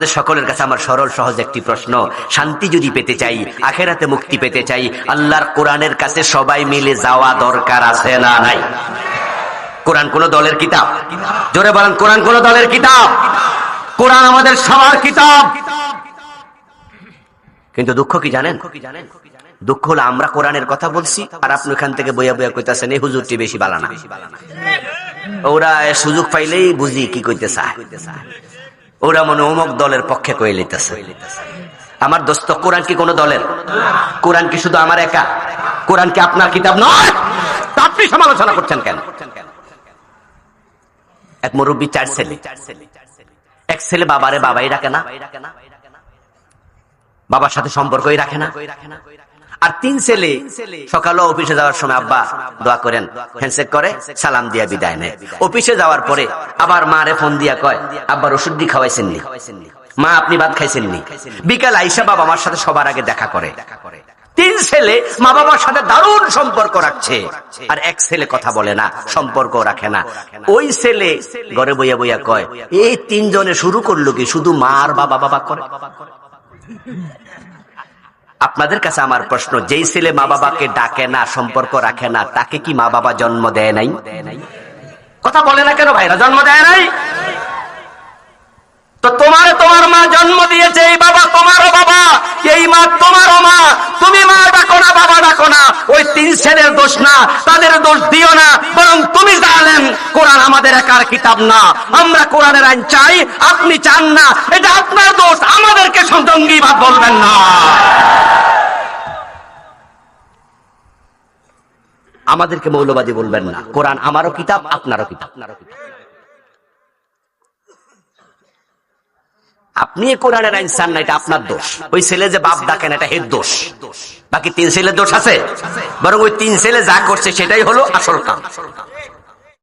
সকলের কাছে আমার সরল সহজ একটি প্রশ্ন, শান্তি যদি পেতে চাই, আখেরাতে মুক্তি পেতে চাই, আল্লাহর কোরআনের কাছে সবাই মিলে যাওয়া দরকার আছে না নাই? কোরআন কোন দলের কিতাব? জোরে বলেন, কোরআন কোন দলের কিতাব? কোরআন আমাদের সবার কিতাব। কিন্তু দুঃখ কি জানেন? দুঃখ হলো আমরা কোরআনের কথা বলছি আর আপনি এখান থেকে বইয়া বইয়া কইতাছেন এই হুজুরটি বেশি বালানা। ওরা সুযোগ পাইলেই বুঝি কি কইতে চায়, ওরা মনে অমুক দলের পক্ষে কয়ে লইতেছে। আমার দোস্ত, কোরআন কি কোন দলের? কোরআন কি শুধু আমার একা? কোরআন কি আপনার কিতাব নয়? আপনি সমালোচনা করছেন কেন? এক মুরব্বী 4 ছেলে, এক ছেলে বাবারে বাবাই রাখে না, বাবার সাথে সম্পর্কই রাখে না। আর 3 ছেলে সকালে অফিসে যাওয়ার সময় আব্বা দোয়া করেন, হ্যান্ডশেক করে সালাম দিয়া বিদায় নেয়। অফিসে যাওয়ার পরে আবার মারে ফোন দিয়া কয় আব্বার ওষুধ দিয়ে খাওয়াইছেননি, মা আপনি ভাত খাইছেননি। বিকাল আইসা বাবা মার সাথে সবার আগে দেখা করে। 3 ছেলে মা বাবার সাথে দারুণ সম্পর্ক রাখছে, আর এক ছেলে কথা বলে না, সম্পর্ক রাখে না। ওই ছেলে ঘরে বইয়া বইয়া কয় এই 3 জনে শুরু করলো কি শুধু মা আর বাবা বাবা করে। আপনাদের কাছে আমার প্রশ্ন, যেই ছেলে মা বাবাকে ডাকে না, সম্পর্ক রাখে না, তাকে কি মা বাবা জন্ম দেয় নাই? কথা বলে না কেন ভাইরা? জন্ম দেয় নাই? তো তোমার মা জন্ম দিয়েছে, এই বাবা তোমারও বাবা, এই মা তোমারও মা। তুমি মা ডাকো না, বাবা ডাকো না, ওই 3 ছেলের দোষ না, তাদের দোষ দিও না, বরং তুমি জানেন কোরআন আমাদের একার কিতাব না। আমরা কোরআনের আইন চাই, আপনি চান না, এটা আপনার দোষ। আমাদেরকে জঙ্গিবাদ বলবেন না, আমাদেরকে মৌলবাদী বলবেন না। কোরআন আমারও কিতাব, আপনারও কিতাব। আপনি কোরআনের আইন চান না, এটা আপনার দোষ। ওই ছেলে যে বাপ ডাকেন, এটা হের দোষ। বাকি 3 ছেলের দোষ আছে? বরং ওই 3 ছেলে যা করছে সেটাই হলো আসল কাম।